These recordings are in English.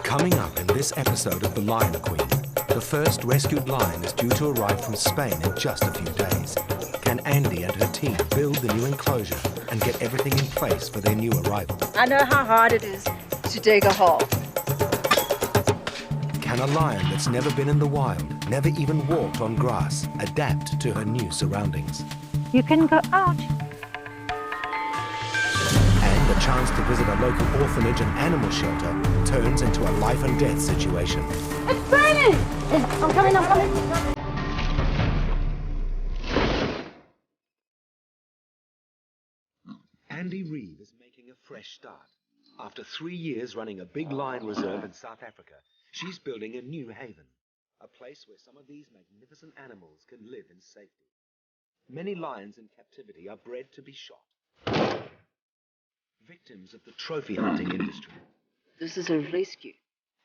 Coming up in this episode of The Lion Queen, the first rescued lion is due to arrive from Spain in just a few days. Can Andy and her team build the new enclosure and get everything in place for their new arrival? I know how hard it is to dig a hole. Can a lion that's never been in the wild, never even walked on grass, adapt to her new surroundings? You can go out. And a chance to visit a local orphanage and animal shelter turns into a life and death situation. It's burning! I'm coming. Andy Reeve is making a fresh start. After 3 years running a big lion reserve in South Africa, she's building a new haven, a place where some of these magnificent animals can live in safety. Many lions in captivity are bred to be shot, victims of the trophy hunting industry. This is a rescue.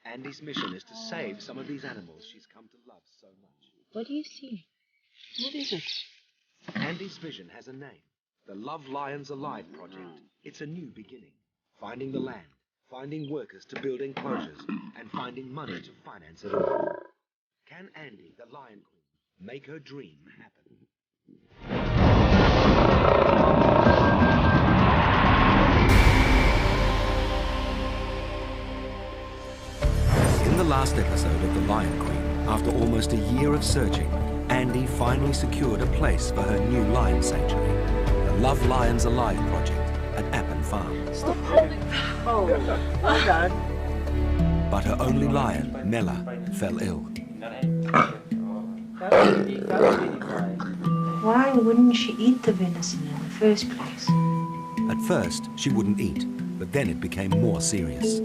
Andy's mission is to save some of these animals she's come to love so much. What do you see? What is it? Andy's vision has a name, the Love Lions Alive project. It's a new beginning, finding the land, finding workers to build enclosures, and finding money to finance it all. Can Andy, the Lion Queen, make her dream happen? In the last episode of The Lion Queen, after almost a year of searching, Andy finally secured a place for her new lion sanctuary, the Love Lions Alive project at Appen Farm. Stop holding. Oh, well done. But her only lion, Mela, fell ill. Why wouldn't she eat the venison in the first place? At first, she wouldn't eat, but then it became more serious.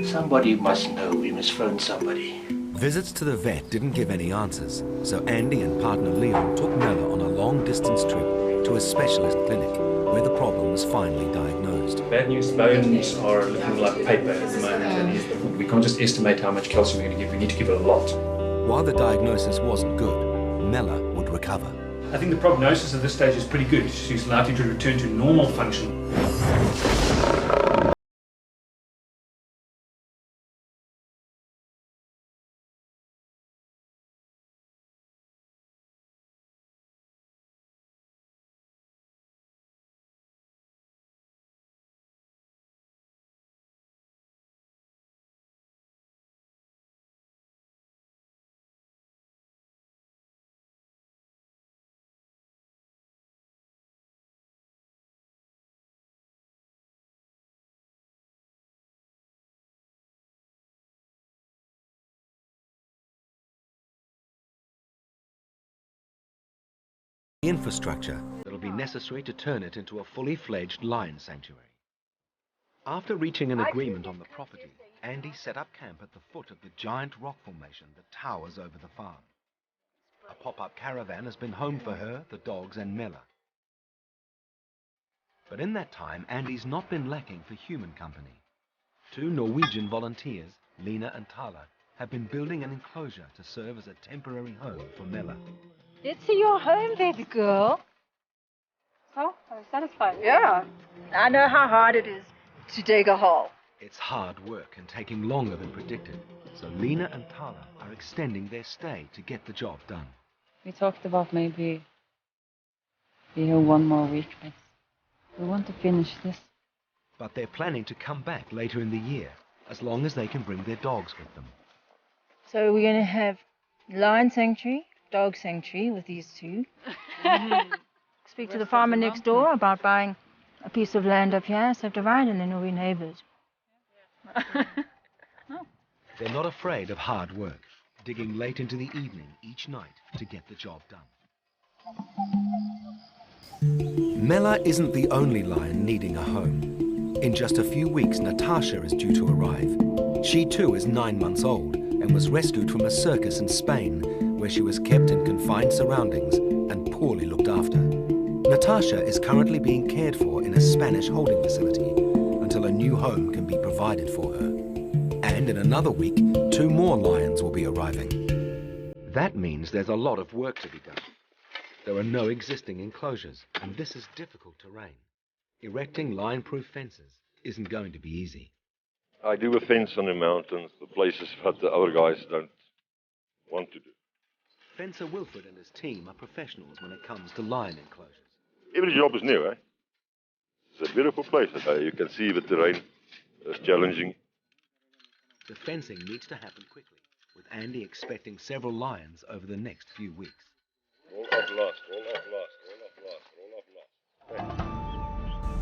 Somebody must know. We must phone somebody. Visits to the vet didn't give any answers, so Andy and partner Leon took Mela on a long-distance trip to a specialist clinic where the problem was finally diagnosed. Bad news, bones are looking like paper at the moment, and we can't just estimate how much calcium we're going to give. We need to give it a lot. While the diagnosis wasn't good, Mela would recover. I think the prognosis at this stage is pretty good. She's likely to return to normal function. The infrastructure that'll be necessary to turn it into a fully fledged lion sanctuary. After reaching an agreement on the property, Andy set up camp at the foot of the giant rock formation that towers over the farm. A pop-up caravan has been home for her, the dogs and Mela. But in that time, Andy's not been lacking for human company. 2 Norwegian volunteers, Lena and Tala, have been building an enclosure to serve as a temporary home for Mela. It's your home, baby girl. So, are you satisfied? Yeah. I know how hard it is to dig a hole. It's hard work and taking longer than predicted, so Lena and Tala are extending their stay to get the job done. We talked about maybe be here 1 more week, but we want to finish this. But they're planning to come back later in the year, as long as they can bring their dogs with them. So we're going to have lion sanctuary, dog sanctuary with these 2. Speak to the farmer next door about buying a piece of land up here, so divide, and then we'll be neighbors. They're not afraid of hard work, digging late into the evening each night to get the job done. Mela isn't the only lion needing a home. In just a few weeks, Natasha is due to arrive. She too is 9 months old and was rescued from a circus in Spain, where she was kept in confined surroundings and poorly looked after. Natasha is currently being cared for in a Spanish holding facility until a new home can be provided for her. And in another week, 2 more lions will be arriving. That means there's a lot of work to be done. There are no existing enclosures, and this is difficult terrain. Erecting lion-proof fences, isn't going to be easy. I do a fence on the mountains, the places that the other guys don't want to do. Fencer Wilfred and his team are professionals when it comes to lion enclosures. Every job is new, eh? It's a beautiful place. You can see the terrain is challenging. The fencing needs to happen quickly, with Andy expecting several lions over the next few weeks. Roll up last, roll up last, roll up last,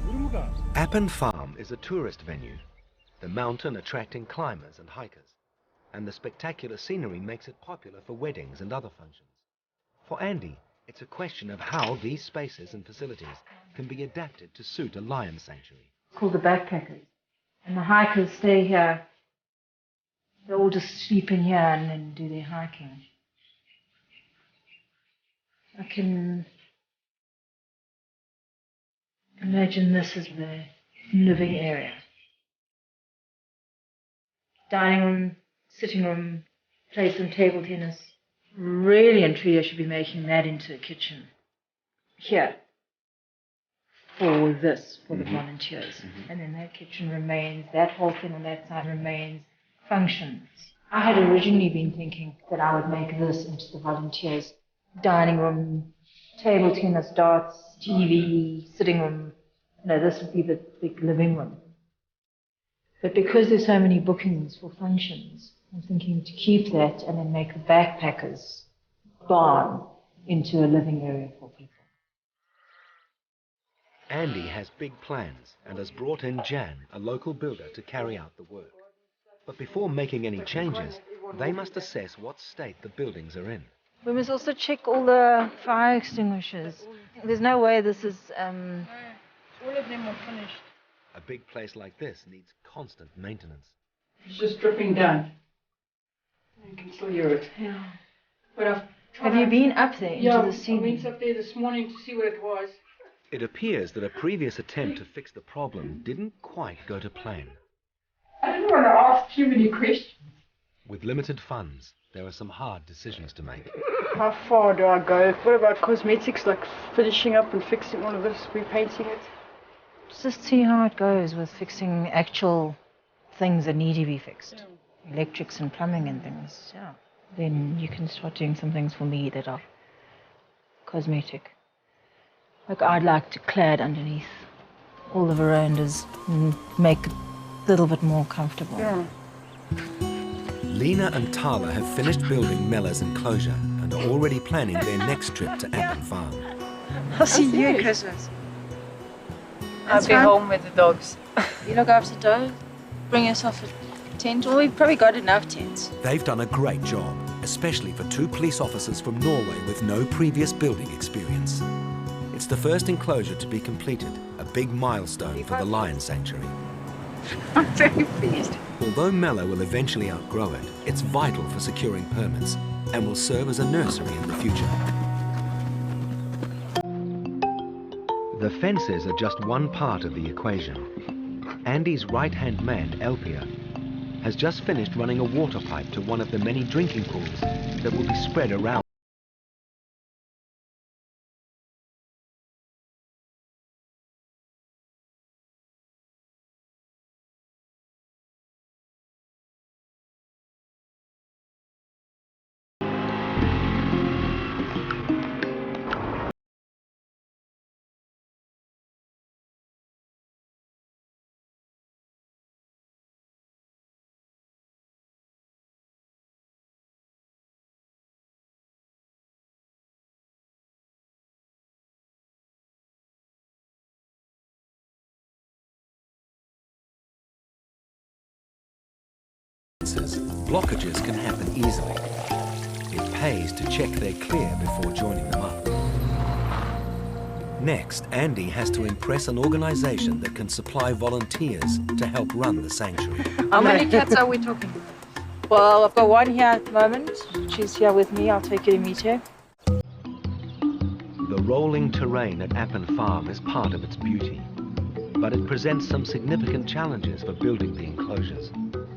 roll up last. Appen Farm is a tourist venue, the mountain attracting climbers and hikers, and the spectacular scenery makes it popular for weddings and other functions. For Andy, it's a question of how these spaces and facilities can be adapted to suit a lion sanctuary. It's called the backpackers. And the hikers stay here. They all just sleep in here and then do their hiking. I can imagine this as the living area. Dining room, sitting room, play some table tennis. Really and truly I should be making that into a kitchen. Here. For this, for the volunteers. And then that kitchen remains, that whole thing on that side remains, functions. I had originally been thinking that I would make this into the volunteers' dining room, table tennis, darts, TV, sitting room. No, this would be the big living room. But because there's so many bookings for functions, I'm thinking to keep that and then make the backpackers' barn into a living area for people. Andy has big plans and has brought in Jan, a local builder, to carry out the work. But before making any changes, they must assess what state the buildings are in. We must also check all the fire extinguishers. There's no way this is... All of them are finished. A big place like this needs constant maintenance. It's just dripping down. You can still hear it. Yeah. But I've Have you been up there into the I ceiling? went up there this morning to see where it was. It appears that a previous attempt to fix the problem didn't quite go to plan. I didn't want to ask too many questions. With limited funds, there are some hard decisions to make. How far do I go? What about cosmetics, like finishing up and fixing all of this, repainting it? Just see how it goes with fixing actual things that need to be fixed. Electrics and plumbing and things, yeah. Then you can start doing some things for me that are cosmetic. Like I'd like to clad underneath all the verandas and make it a little bit more comfortable. Yeah. Lena and Tala have finished building Mella's enclosure and are already planning their next trip to Appen Farm. I'll see you at Christmas. I'll That's be fine. home with the dogs. You look after Doe, bring yourself a tent. Well, we've probably got enough tents. They've done a great job, especially for 2 police officers from Norway with no previous building experience. It's the first enclosure to be completed, a big milestone for the lion sanctuary. I'm very pleased. Although Mella will eventually outgrow it, it's vital for securing permits and will serve as a nursery in the future. The fences are just one part of the equation. Andy's right-hand man, Elpia, has just finished running a water pipe to one of the many drinking pools that will be spread around. Blockages can happen easily. It pays to check they're clear before joining them up. Next, Andy has to impress an organization that can supply volunteers to help run the sanctuary. How many cats are we talking about? Well, I've got one here at the moment. She's here with me. I'll take you to meet her. The rolling terrain at Appen Farm is part of its beauty, but it presents some significant challenges for building the enclosures.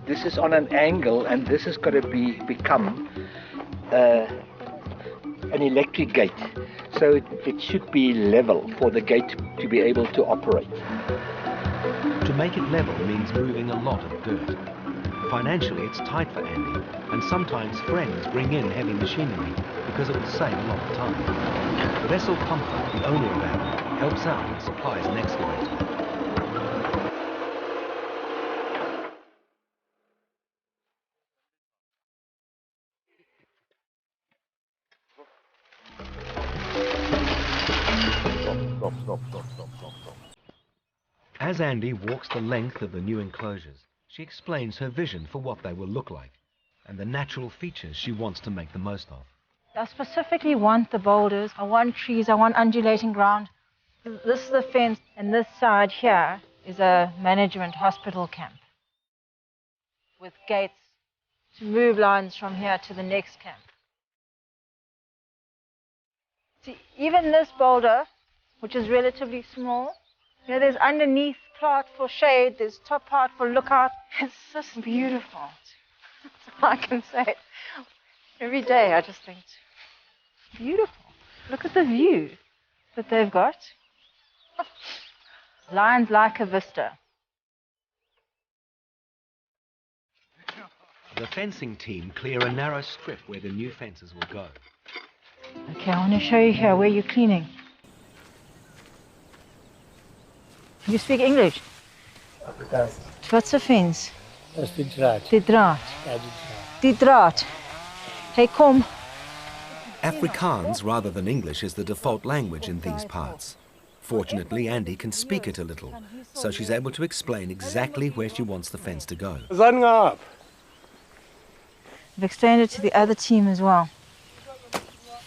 This is on an angle, and this is going to become an electric gate. So it should be level for the gate to be able to operate. To make it level means moving a lot of dirt. Financially, it's tight for Andy, and sometimes friends bring in heavy machinery because it will save a lot of time. Vessel Comfort, the owner of Andy, helps out and supplies an excavator. Stop. As Andy walks the length of the new enclosures, she explains her vision for what they will look like and the natural features she wants to make the most of. I specifically want the boulders, I want trees, I want undulating ground. This is the fence, and this side here is a management hospital camp with gates to move lions from here to the next camp. See, even this boulder, which is relatively small, there's underneath part for shade, there's top part for lookout. It's just beautiful. That's all I can say. Every day I just think, beautiful. Look at the view that they've got. Lions like a vista. The fencing team clear a narrow strip where the new fences will go. Okay, I want to show you here where you're cleaning. You speak English? What's a fence? Dat is die draad. Die draad. Ja, die draad. Die draad. Hey, kom. Afrikaans, rather than English, is the default language in these parts. Fortunately, Andy can speak it a little, so she's able to explain exactly where she wants the fence to go. I've explained it to the other team as well.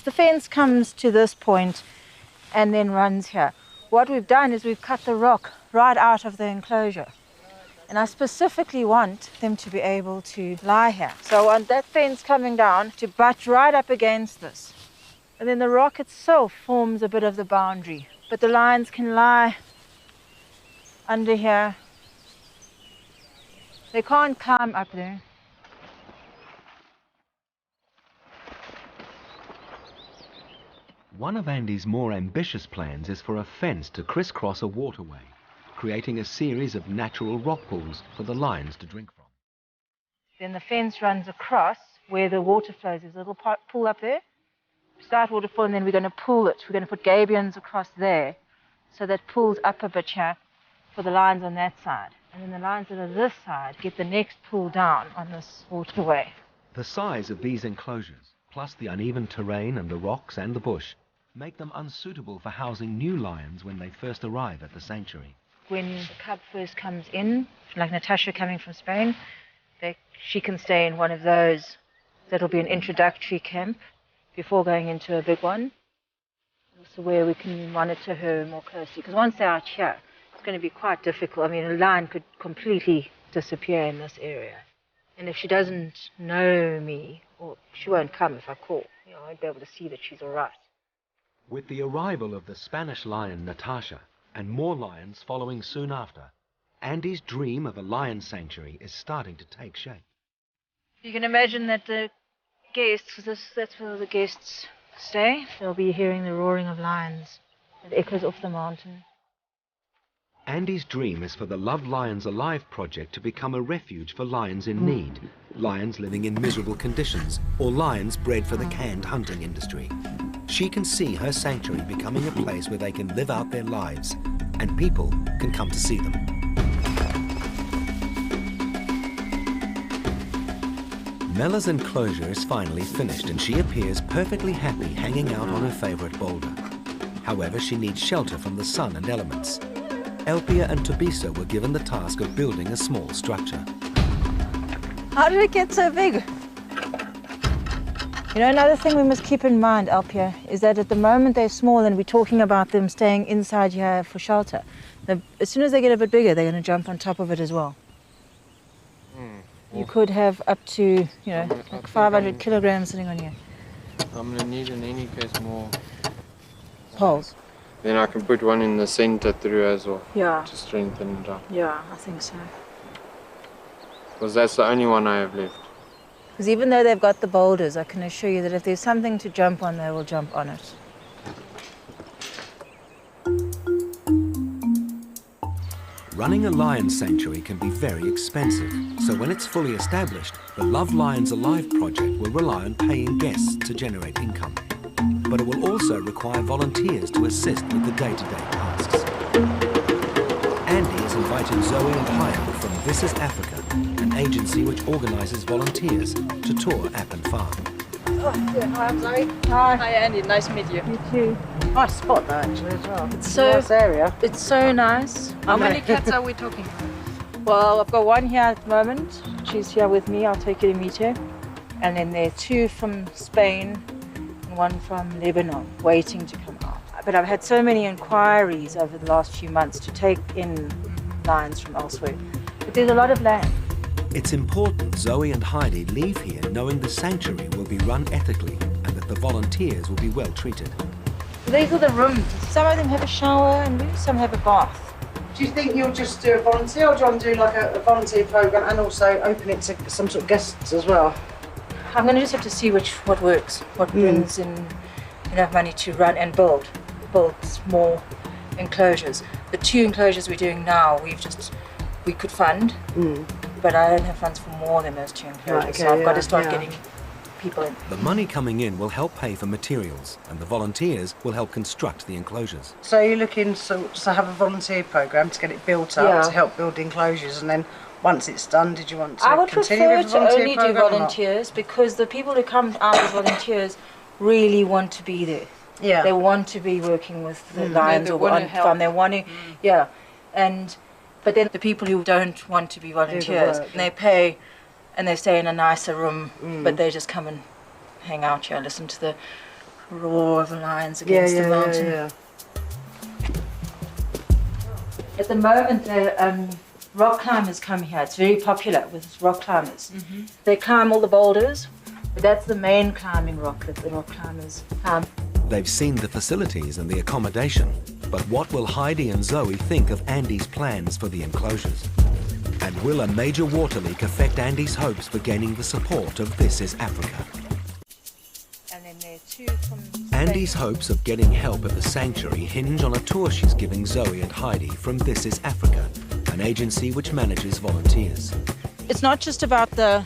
The fence comes to this point and then runs here. What we've done is we've cut the rock right out of the enclosure. And I specifically want them to be able to lie here. So I want that fence coming down to butt right up against this. And then the rock itself forms a bit of the boundary. But the lions can lie under here. They can't climb up there. One of Andy's more ambitious plans is for a fence to crisscross a waterway, creating a series of natural rock pools for the lions to drink from. Then the fence runs across where the water flows. There's a little pool up there. Start waterfall, and then we're going to pool it. We're going to put gabions across there, so that pulls up a bit here for the lions on that side. And then the lions that are this side get the next pool down on this waterway. The size of these enclosures, plus the uneven terrain and the rocks and the bush, make them unsuitable for housing new lions when they first arrive at the sanctuary. When the cub first comes in, like Natasha coming from Spain, she can stay in one of those. That'll be an introductory camp before going into a big one. Also where we can monitor her more closely. Because once they're out here, it's going to be quite difficult. I mean, a lion could completely disappear in this area. And if she doesn't know me, or she won't come if I call, I won't be able to see that she's all right. With the arrival of the Spanish lion Natasha, and more lions following soon after, Andy's dream of a lion sanctuary is starting to take shape. You can imagine that the guests, that's where the guests stay. They'll be hearing the roaring of lions. It echoes off the mountain. Andy's dream is for the Love Lions Alive project to become a refuge for lions in need, lions living in miserable conditions, or lions bred for the canned hunting industry. She can see her sanctuary becoming a place where they can live out their lives, and people can come to see them. Mella's enclosure is finally finished, and she appears perfectly happy hanging out on her favorite boulder. However, she needs shelter from the sun and elements. Elpia and Tobisa were given the task of building a small structure. How did it get so big? Another thing we must keep in mind, Elpia, is that at the moment they're small and we're talking about them staying inside here for shelter. As soon as they get a bit bigger, they're going to jump on top of it as well. You could have up to, like 500 kilograms sitting on you. I'm going to need in any case more poles. Then I can put one in the center through as well. Yeah. To strengthen it up. Yeah, I think so. Because that's the only one I have left. Because even though they've got the boulders, I can assure you that if there's something to jump on, they will jump on it. Running a lion sanctuary can be very expensive, so when it's fully established, the Love Lions Alive project will rely on paying guests to generate income. But it will also require volunteers to assist with the day-to-day tasks. Andy has invited Zoe and Heidi from This Is Africa, an agency which organises volunteers, to tour Appen Farm. Oh, yeah. Hi, I'm Zoe. Hi. Hi, Andy. Nice to meet you. You too. Nice spot, though, actually, as well. It's so nice area. It's so nice. How many cats are we talking about? Well, I've got one here at the moment. She's here with me. I'll take you to meet her. And then there are two from Spain and one from Lebanon waiting to come out. But I've had so many inquiries over the last few months to take in lions from elsewhere. But there's a lot of land. It's important Zoe and Heidi leave here knowing the sanctuary will be run ethically and that the volunteers will be well treated. These are the rooms. Some of them have a shower and some have a bath. Do you think you'll just do a volunteer, or do you want to do like a volunteer programme and also open it to some sort of guests as well? I'm going to just have to see what works, what brings in enough money to run and build more enclosures. The 2 enclosures we're doing now, we could fund, but I don't have funds for more than those 2 enclosures, Right, okay, so I've got to yeah, start yeah. getting people in. The money coming in will help pay for materials and the volunteers will help construct the enclosures. So you're looking to have a volunteer programme to get it built up, Yeah. to help build enclosures, and then once it's done, did you want to I would continue prefer with a to volunteer only do programme or not? volunteers because the people who come out as volunteers really want to be there. Yeah. They want to be working with the lions they or wanna on help. farm. They want to, yeah. But then the people who don't want to be volunteers, work. they pay and they stay in a nicer room, but they just come and hang out here and listen to the roar of the lions against the mountain. Yeah. At the moment, the rock climbers come here. It's very popular with rock climbers. They climb all the boulders, but that's the main climbing rock that the rock climbers climb. They've seen the facilities and the accommodation, but what will Heidi and Zoe think of Andy's plans for the enclosures? And will a major water leak affect Andy's hopes for gaining the support of This Is Africa? And then there are 2 from Andy's hopes of getting help at the sanctuary hinge on a tour she's giving Zoe and Heidi from This Is Africa, an agency which manages volunteers. It's not just about the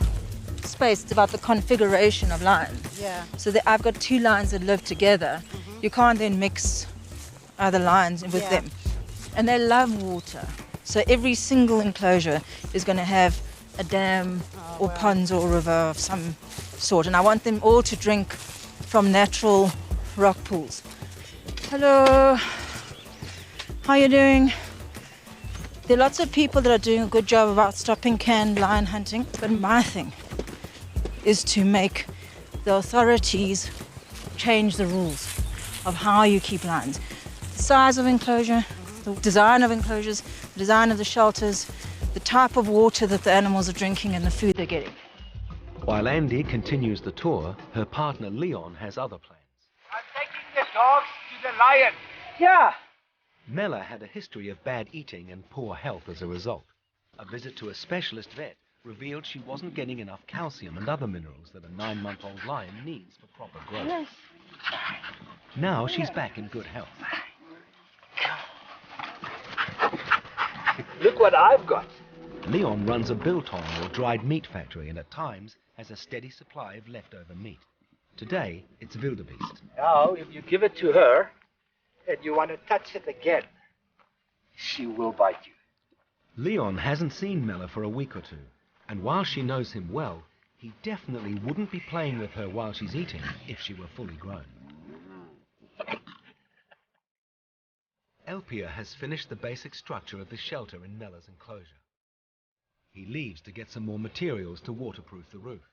space, it's about the configuration of lions. Yeah. So I've got 2 lions that live together. You can't then mix other lions with them. And they love water. So every single enclosure is going to have a dam or ponds or river of some sort. And I want them all to drink from natural rock pools. Hello. How are you doing? There are lots of people that are doing a good job about stopping canned lion hunting, but my thing is to make the authorities change the rules of how you keep lions. The size of enclosure, the design of enclosures, the design of the shelters, the type of water that the animals are drinking and the food they're getting. While Andy continues the tour, her partner Leon has other plans. I'm taking the dogs to the lion. Yeah. Mella had a history of bad eating and poor health as a result. A visit to a specialist vet revealed she wasn't getting enough calcium and other minerals that a 9-month-old lion needs for proper growth. Now she's back in good health. Look what I've got. Leon runs a biltong or dried meat factory and at times has a steady supply of leftover meat. Today, it's wildebeest. Now, if you give it to her and you want to touch it again, she will bite you. Leon hasn't seen Mella for a week or 2, and while she knows him well, he definitely wouldn't be playing with her while she's eating if she were fully grown. Elpia has finished the basic structure of the shelter in Mella's enclosure. He leaves to get some more materials to waterproof the roof.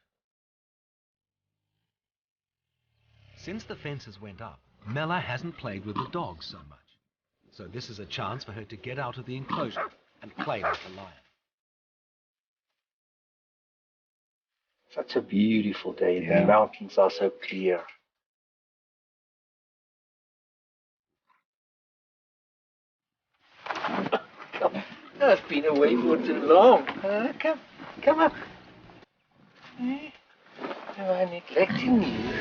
Since the fences went up, Mella hasn't played with the dogs so much. So this is a chance for her to get out of the enclosure and play like a lion. Such a beautiful day. The mountains are so clear. I've been away for too long. Come up. Am I neglecting you?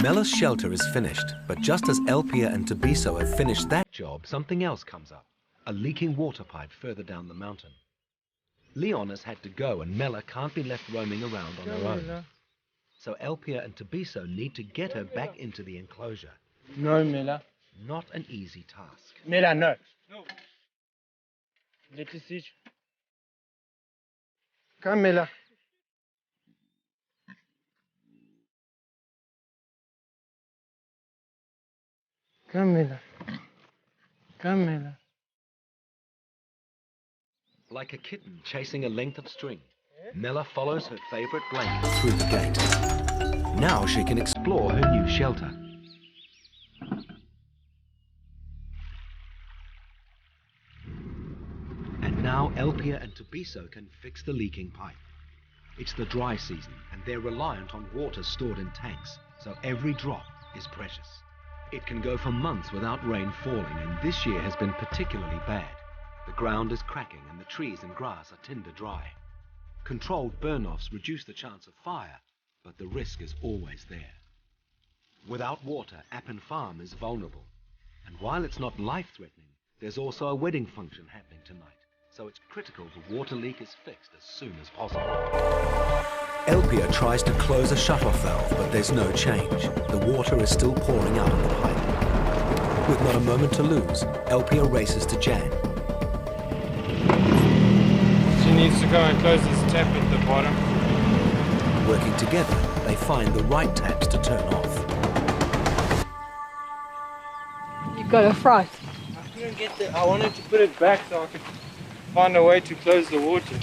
Mella's shelter is finished, but just as Elpia and Tobiso have finished that job, something else comes up. A leaking water pipe further down the mountain. Lioness had to go and Mella can't be left roaming around on her own. So Elpia and Tobiso need to get her back into the enclosure. No, Mela. Not an easy task. Mela, no. No. Let us see. Come, Mela. Come, Mela. Come, Mela. Like a kitten chasing a length of string, Mella follows her favorite blanket through the gate. Now she can explore her new shelter. And now Elpia and Tobiso can fix the leaking pipe. It's the dry season and they're reliant on water stored in tanks, so every drop is precious. It can go for months without rain falling, and this year has been particularly bad. The ground is cracking and the trees and grass are tinder dry. Controlled burn-offs reduce the chance of fire, but the risk is always there. Without water, Appin Farm is vulnerable. And while it's not life-threatening, there's also a wedding function happening tonight, so it's critical the water leak is fixed as soon as possible. Elpia tries to close a shut-off valve, but there's no change. The water is still pouring out of the pipe. With not a moment to lose, Elpia races to Jan. She needs to go and close this tap at the bottom. Working together, they find the right taps to turn off. You got a fright. I couldn't get the... I wanted to put it back so I could find a way to close the water.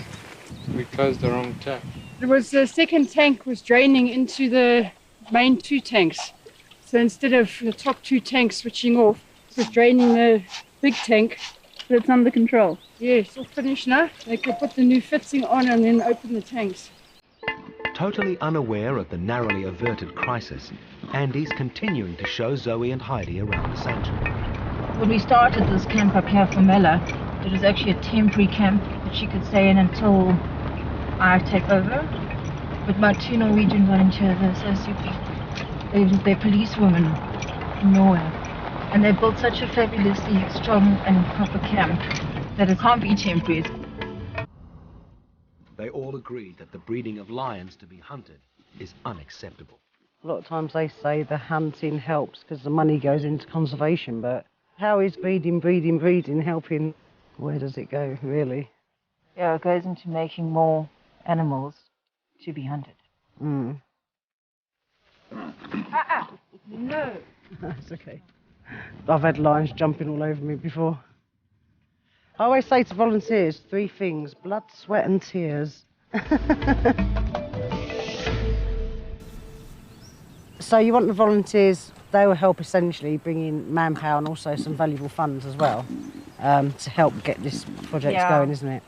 We closed the wrong tap. There was the second tank was draining into the main two tanks. So instead of the top two tanks switching off, it was draining the big tank. So it's under control. Yeah, it's all finished now. They could put the new fitting on and then open the tanks. Totally unaware of the narrowly averted crisis, Andy's continuing to show Zoe and Heidi around the sanctuary. When we started this camp up here for Mella, it was actually a temporary camp that she could stay in until I take over. But my two Norwegian volunteers are so super. They're policewomen from Norway. And they built such a fabulously strong and proper camp that it can't be temporary. They all agreed that the breeding of lions to be hunted is unacceptable. A lot of times they say the hunting helps because the money goes into conservation, but how is breeding helping? Where does it go, really? Yeah, it goes into making more animals to be hunted. Mm. No. That's okay. I've had lions jumping all over me before. I always say to volunteers, 3 things: blood, sweat and tears. So you want the volunteers, they will help essentially bring in manpower and also some valuable funds as well to help get this project going, isn't it?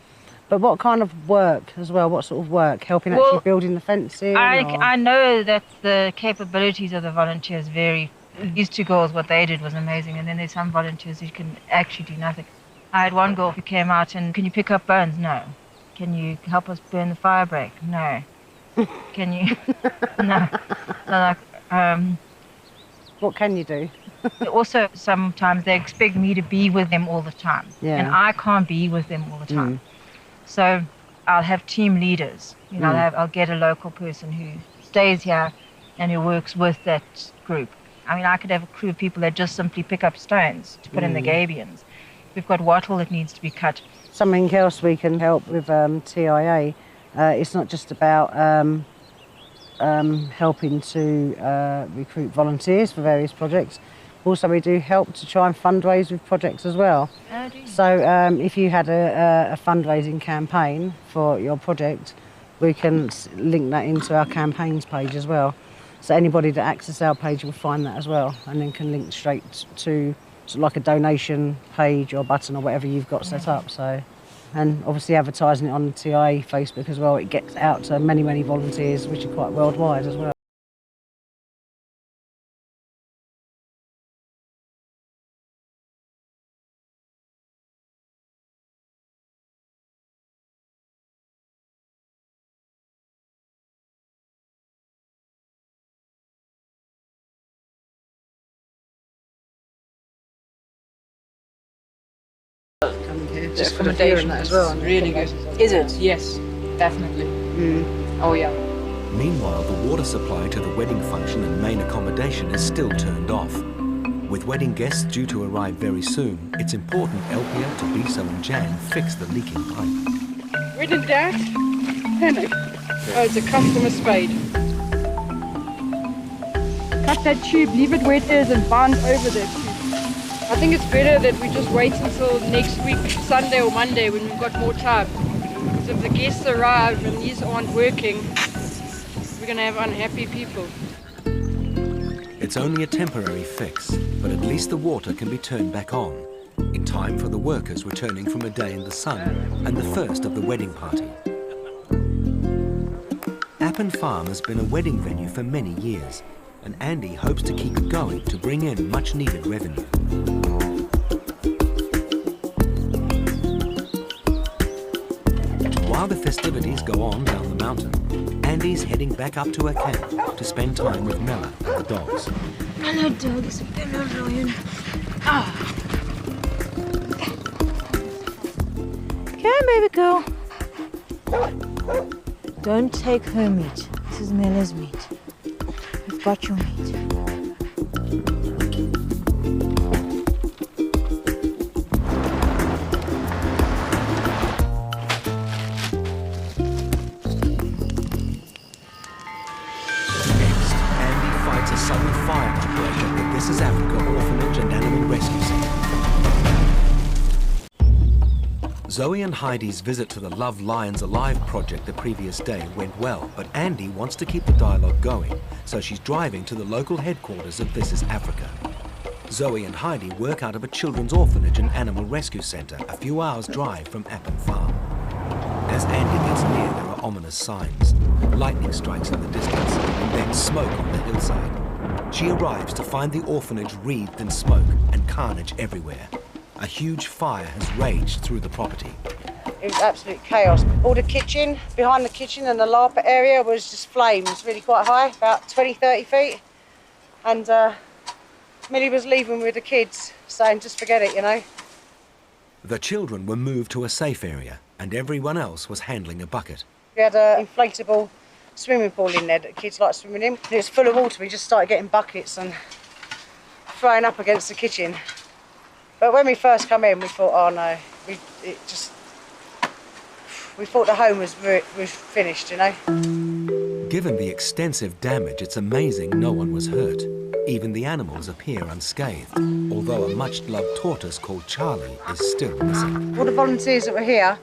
But what kind of work as well? What sort of work? Helping actually building the fencing? I know that the capabilities of the volunteers vary. These 2 girls, what they did was amazing, and then there's some volunteers who can actually do nothing. I had one girl who came out and, can you pick up bones? No. Can you help us burn the fire break? No. Can you? No. So like, what can you do? Also, sometimes they expect me to be with them all the time, and I can't be with them all the time. So I'll have team leaders. You know, I'll get a local person who stays here and who works with that group. I mean, I could have a crew of people that just simply pick up stones to put in the gabions. We've got wattle that needs to be cut. Something else we can help with TIA. It's not just about helping to recruit volunteers for various projects. Also, we do help to try and fundraise with projects as well. Oh, do you? So if you had a fundraising campaign for your project, we can link that into our campaigns page as well. So anybody that accesses our page will find that as well, and then can link straight to sort of like a donation page or button or whatever you've got set up. So, and obviously advertising it on the TIA Facebook as well, it gets out to many, many volunteers, which are quite worldwide as well. the Just for the beer and accommodation that as is well, and the really good. accommodations as Is well. it? Yes, definitely. Oh yeah. Meanwhile, the water supply to the wedding function and main accommodation is still turned off. With wedding guests due to arrive very soon, it's important Elpia, Tobiso and Jan fix the leaking pipe. When in doubt, panic. Oh, it's a cut from a spade. Cut that tube, leave it where it is and bind over that tube. I think it's better that we just wait until next week, Sunday or Monday, when we've got more time. Because if the guests arrive and these aren't working, we're going to have unhappy people. It's only a temporary fix, but at least the water can be turned back on, in time for the workers returning from a day in the sun and the first of the wedding party. Appin Farm has been a wedding venue for many years, and Andy hopes to keep it going to bring in much needed revenue. While the festivities go on down the mountain, Andy's heading back up to her camp to spend time with Mela and the dogs. Hello, dogs. Hello, Lion. Come, baby girl. Don't take her meat. This is Mela's meat. You've got your meat. A sudden fire outbreak at the This Is Africa Orphanage and Animal Rescue Centre. Zoe and Heidi's visit to the Love Lions Alive project the previous day went well, but Andy wants to keep the dialogue going, so she's driving to the local headquarters of This Is Africa. Zoe and Heidi work out of a children's orphanage and animal rescue centre a few hours' drive from Appin Farm. As Andy gets near, there are ominous signs. Lightning strikes in the distance, and then smoke on the hillside. She arrives to find the orphanage wreathed in smoke and carnage everywhere. A huge fire has raged through the property. It was absolute chaos. All the kitchen, behind the kitchen and the larder area was just flames, really quite high, about 20, 30 feet. And Millie was leaving with the kids, saying just forget it, you know. The children were moved to a safe area, and everyone else was handling a bucket. We had an inflatable swimming pool in there that kids like swimming in. It was full of water. We just started getting buckets and throwing up against the kitchen. But when we first come in, we thought, oh no, we thought the home was finished, you know. Given the extensive damage, it's amazing no one was hurt. Even the animals appear unscathed, although a much-loved tortoise called Charlie is still missing. All the volunteers that were here,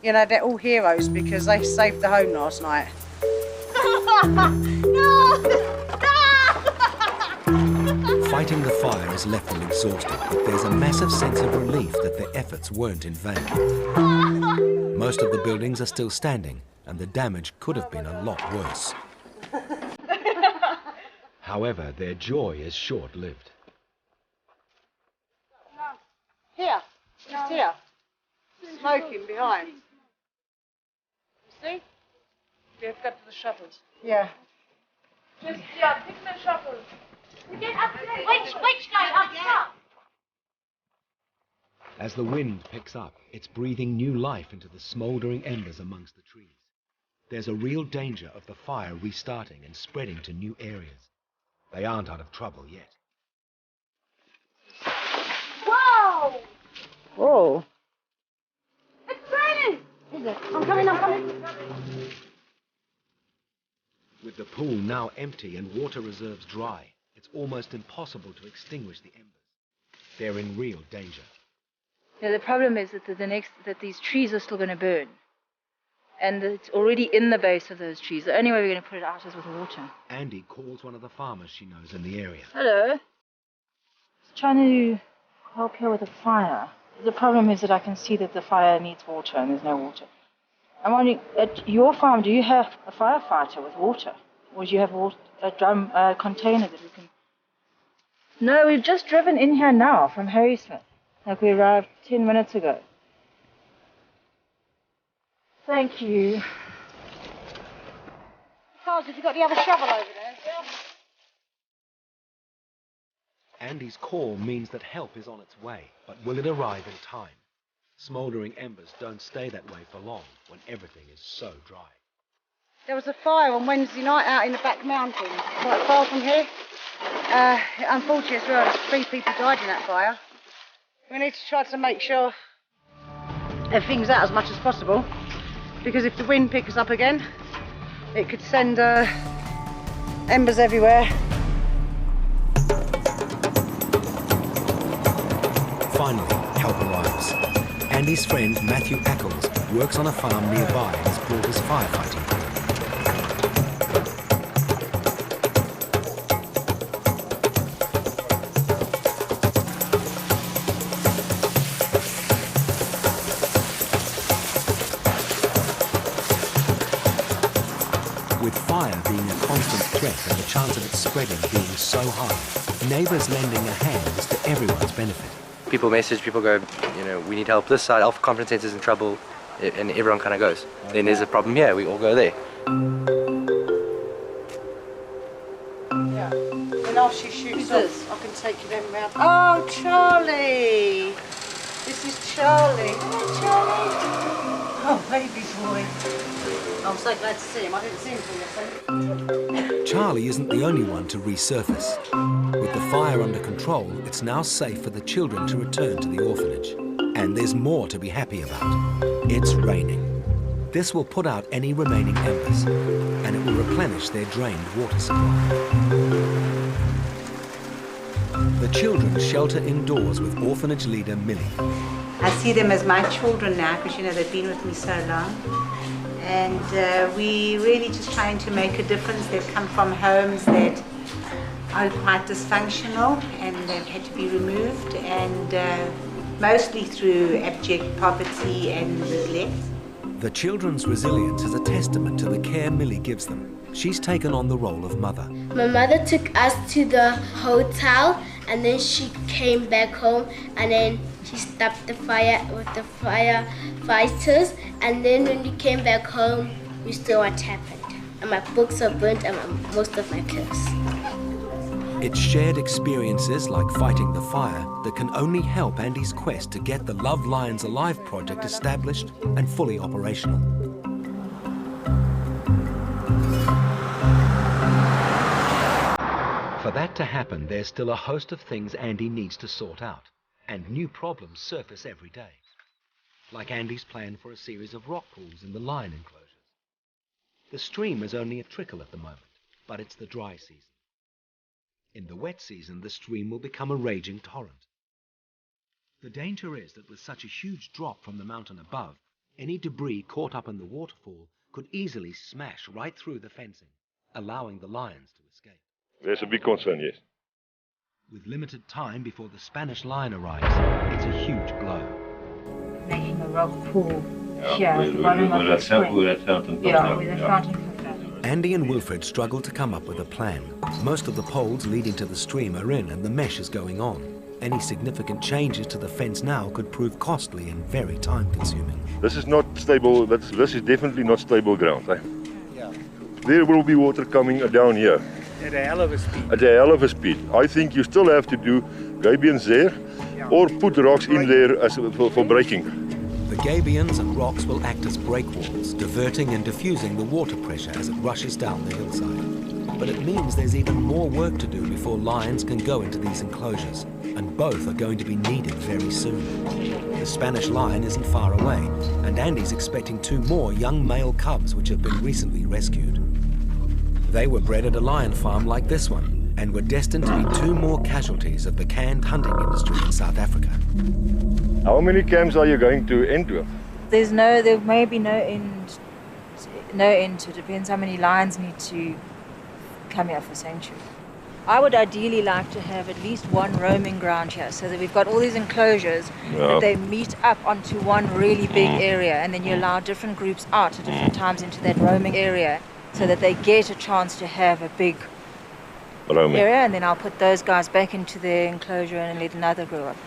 you know, they're all heroes because they saved the home last night. Fighting the fire has left them exhausted, but there's a massive sense of relief that their efforts weren't in vain. Most of the buildings are still standing, and the damage could have been a lot worse. However, their joy is short-lived. Here, just here. Smoking behind. You see? We have got the shuttles. Yeah. Just, yeah, pick the shuttles. Which guy up top? As the wind picks up, it's breathing new life into the smouldering embers amongst the trees. There's a real danger of the fire restarting and spreading to new areas. They aren't out of trouble yet. Whoa! Whoa. It's burning! Is it? I'm coming. With the pool now empty and water reserves dry, it's almost impossible to extinguish the embers. They're in real danger. Yeah, the problem is that these trees are still going to burn. And it's already in the base of those trees. The only way we're going to put it out is with water. Andy calls one of the farmers she knows in the area. Hello. Just trying to help here with the fire. The problem is that I can see that the fire needs water and there's no water. I'm wondering, at your farm, do you have a firefighter with water? Or do you have a container that we can... No, we've just driven in here now from Harrismith. Like we arrived 10 minutes ago. Thank you. Carl, have you got the other shovel over there? Andy's call means that help is on its way, but will it arrive in time? Smouldering embers don't stay that way for long when everything is so dry. There was a fire on Wednesday night out in the back mountains, quite far from here. Unfortunately as well, 3 people died in that fire. We need to try to make sure everything's out as much as possible, because if the wind picks up again, it could send embers everywhere. Finally, help arrives. Andy's friend Matthew Ackles works on a farm nearby and has brought his firefighting crew. With fire being a constant threat and the chance of it spreading being so high, neighbours lending a hand is to everyone's benefit. People message, people go, we need help this side, Alpha Conference Centre's in trouble, and everyone kind of goes. Then there's a problem here, we all go there. Yeah. And after she shoots off, I can take you them round. Oh, Charlie! This is Charlie. Hello, Charlie. Oh, baby boy. I'm so glad to see him. I didn't see him for yesterday. Charlie isn't the only one to resurface. With the fire under control, it's now safe for the children to return to the orphanage. And there's more to be happy about. It's raining. This will put out any remaining embers, and it will replenish their drained water supply. The children shelter indoors with orphanage leader Millie. I see them as my children now because, they've been with me so long. And we really just trying to make a difference. They've come from homes that are quite dysfunctional and they've had to be removed, and mostly through abject poverty and neglect. The children's resilience is a testament to the care Millie gives them. She's taken on the role of mother. My mother took us to the hotel, and then she came back home, and then she stopped the fire with the firefighters, and then when we came back home, we saw what happened. And my books are burnt and most of my clothes. It's shared experiences like fighting the fire that can only help Andy's quest to get the Love Lions Alive project established and fully operational. For that to happen, there's still a host of things Andy needs to sort out, and new problems surface every day. Like Andy's plan for a series of rock pools in the lion enclosures. The stream is only a trickle at the moment, but it's the dry season. In the wet season, the stream will become a raging torrent. The danger is that with such a huge drop from the mountain above, any debris caught up in the waterfall could easily smash right through the fencing, allowing the lions to escape. There's a big concern, yes. With limited time before the Spanish lion arrives, it's a huge blow. Making a rock pool here Yeah, at the bottom of the spring. where that fountain comes Yeah, out, where the yeah. fountain comes out. Andy and Wilfred struggle to come up with a plan. Most of the poles leading to the stream are in and the mesh is going on. Any significant changes to the fence now could prove costly and very time-consuming. This is not stable, this is definitely not stable ground. Eh? Yeah. There will be water coming down here. At a hell of a speed. At a hell of a speed. I think you still have to do gabions there, or put rocks in there as for breaking. The gabions and rocks will act as breakwalls, diverting and diffusing the water pressure as it rushes down the hillside. But it means there's even more work to do before lions can go into these enclosures, and both are going to be needed very soon. The Spanish lion isn't far away, and Andy's expecting 2 more young male cubs which have been recently rescued. They were bred at a lion farm like this one, and were destined to be 2 more casualties of the canned hunting industry in South Africa. How many camps are you going to end with? There may be no end to it. Depends how many lions need to come here for sanctuary. I would ideally like to have at least one roaming ground here, so that we've got all these enclosures, that they meet up onto one really big area, and then you allow different groups out at different times into that roaming area, so that they get a chance to have a big area, and then I'll put those guys back into their enclosure and let another grow up.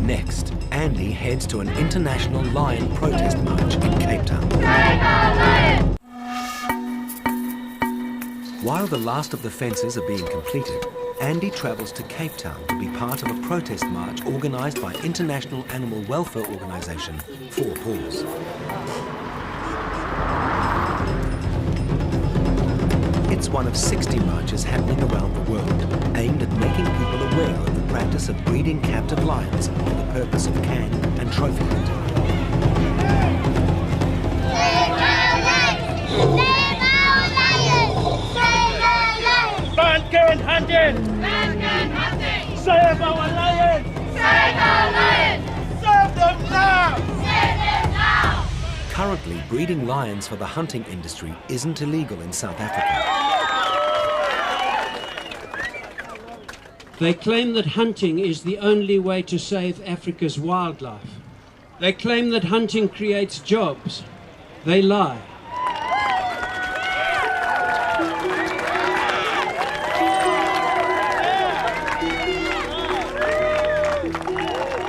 Next, Andy heads to an international lion protest march in Cape Town. While the last of the fences are being completed, Andy travels to Cape Town to be part of a protest march organised by international animal welfare organisation Four Paws. It's one of 60 marches happening around the world, aimed at making people aware of the practice of breeding captive lions for the purpose of can and trophy hunting. Ban can hunting! Ban can hunting! Save our lions! Save our lions! Save them now! Save them now! Currently, breeding lions for the hunting industry isn't illegal in South Africa. They claim that hunting is the only way to save Africa's wildlife. They claim that hunting creates jobs. They lie.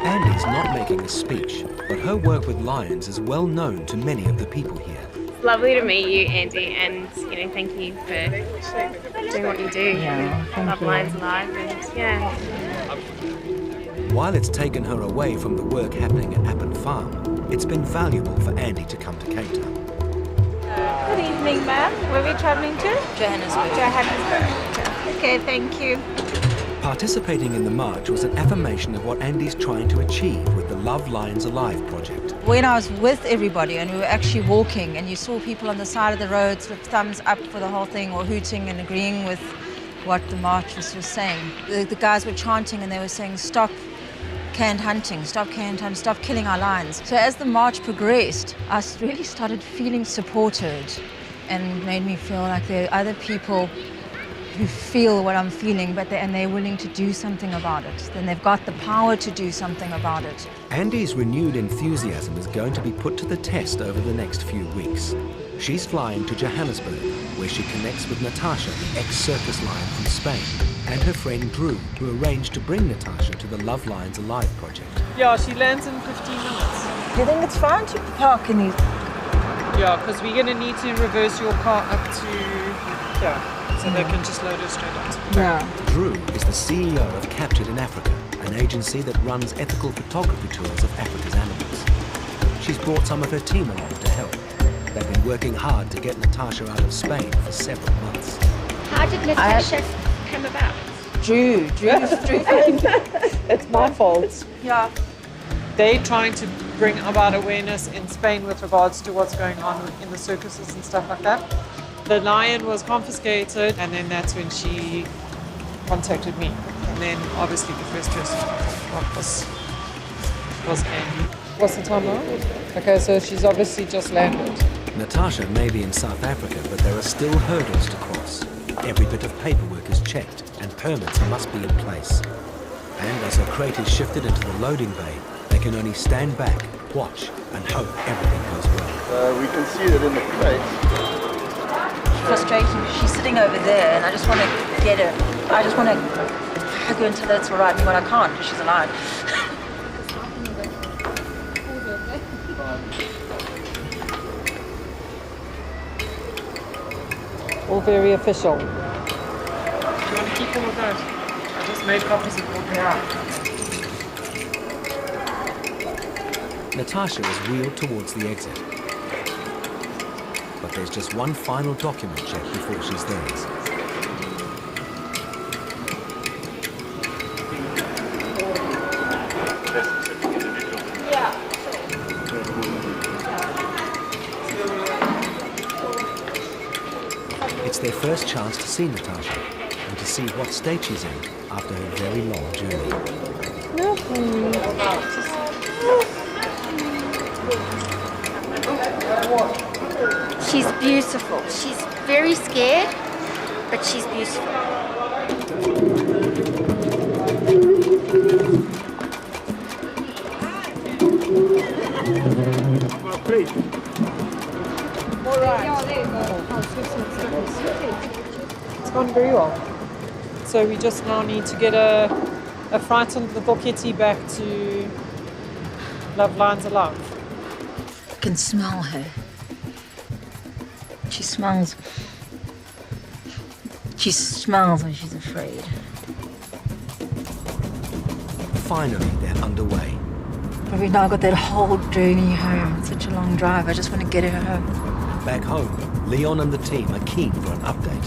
Andy's not making a speech, but her work with lions is well known to many of the people here. It's lovely to meet you, Andy, and thank you for doing what you do. Love Lions Alive, and While it's taken her away from the work happening at Appin Farm, it's been valuable for Andy to come to Cape Town. Good evening, ma'am. Where are we travelling to? Johannesburg. Johannesburg. Okay, thank you. Participating in the march was an affirmation of what Andy's trying to achieve with the Love Lions Alive project. When I was with everybody and we were actually walking and you saw people on the side of the roads with thumbs up for the whole thing or hooting and agreeing with what the marchers were saying. The guys were chanting and they were saying, stop canned hunting, stop canned hunting, stop killing our lions. So as the march progressed, I really started feeling supported and made me feel like there are other people who feel what I'm feeling, and they're willing to do something about it. Then they've got the power to do something about it. Andy's renewed enthusiasm is going to be put to the test over the next few weeks. She's flying to Johannesburg, where she connects with Natasha, the ex-circus lion from Spain, and her friend Drew, who arranged to bring Natasha to the Love Lions Alive project. Yeah, she lands in 15 minutes. Do you think it's fine to park in these? Yeah, because we're going to need to reverse your car up to here, so they can just load her straight onto the Drew is the CEO of Captured in Africa, an agency that runs ethical photography tours of Africa's animals. She's brought some of her team along to help. They've been working hard to get Natasha out of Spain for several months. how did Natasha come about? Drew. It's my fault. Yeah. They're trying to bring about awareness in Spain with regards to what's going on in the circuses and stuff like that. The lion was confiscated, and then that's when she contacted me. And then obviously the first person was Andy. What's the time now? Okay, so she's obviously just landed. Natasha may be in South Africa, but there are still hurdles to cross. Every bit of paperwork is checked, and permits must be in place. And as her crate is shifted into the loading bay, they can only stand back, watch, and hope everything goes well. We can see that in the crate. Frustrating. She's sitting over there and I just want to get her. I just want to hug her until it's all right, but I can't because she's alive. All very official. Do you want to keep all of those? I just made copies of what they are. Natasha is wheeled towards the exit. But there's just one final document check before she's theirs. It's their first chance to see Natasha and to see what state she's in after her very long journey. She's beautiful. She's very scared, but she's beautiful. All right. It's gone very well. So we just now need to get a frightened little kitty back to Love Lions Alive. I can smell her. She smells when she's afraid. Finally, they're underway. But we've now got that whole journey home. It's such a long drive. I just want to get her home. Back home, Leon and the team are keen for an update.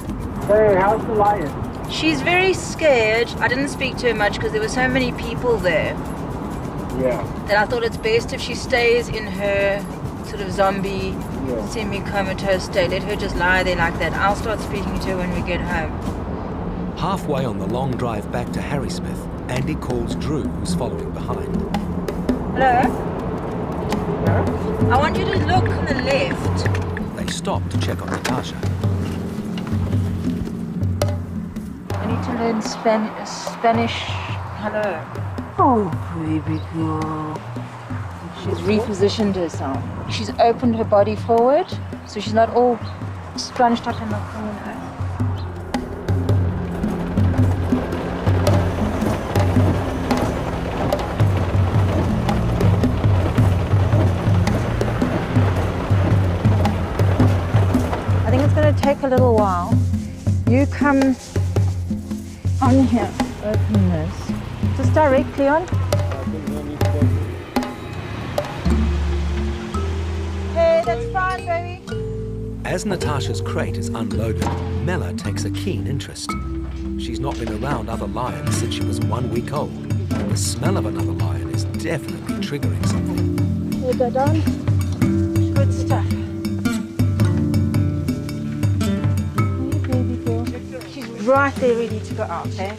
Hey, how's the lion? She's very scared. I didn't speak to her much because there were so many people there. Yeah. That I thought it's best if she stays in her sort of zombie, semi-comatose state. Let her just lie there like that. I'll start speaking to her when we get home. Halfway on the long drive back to Harrismith, Andy calls Drew, who's following behind. Hello? I want you to look on the left. They stop to check on Natasha. I need to learn Spanish. Hello. Oh, baby girl. She's repositioned herself. She's opened her body forward, so she's not all scrunched up in the corner. I think it's going to take a little while. You come on here, open this. Just directly on. Hey, that's fine, baby. As Natasha's crate is unloaded, Mella takes a keen interest. She's not been around other lions since she was 1 week old. The smell of another lion is definitely triggering something. Here, go down. Good stuff. Hey, baby girl. She's right there ready to go out, eh?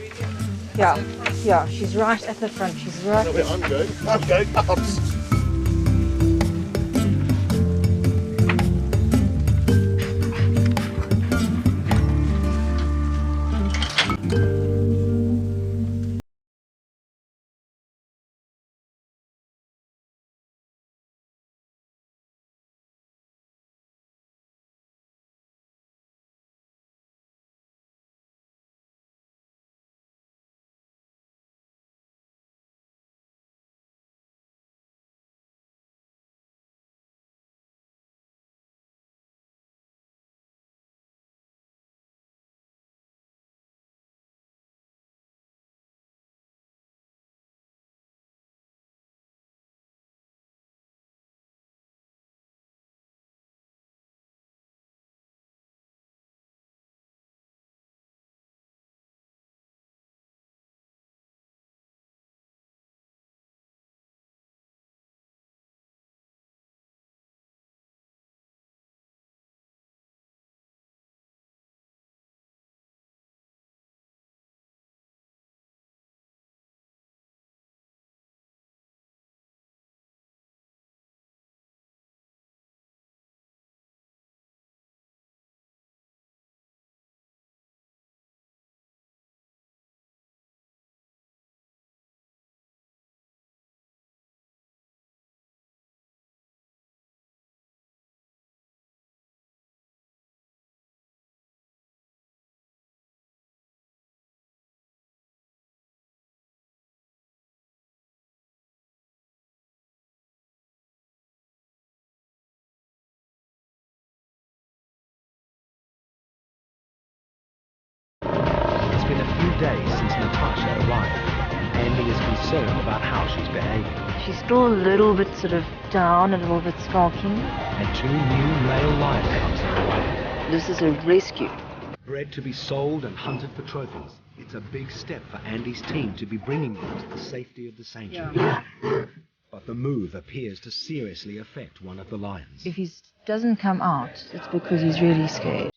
Yeah, she's right at the front. She's right there. I'm going out. It's been a few days since Natasha arrived. Andy is concerned about how she's behaving. She's still a little bit sort of down, a little bit sulking. And 2 new male lion cubs are on the way. This is a rescue. Bred to be sold and hunted for trophies. It's a big step for Andy's team to be bringing them to the safety of the sanctuary. Yeah. But the move appears to seriously affect one of the lions. If he doesn't come out, it's because he's really scared.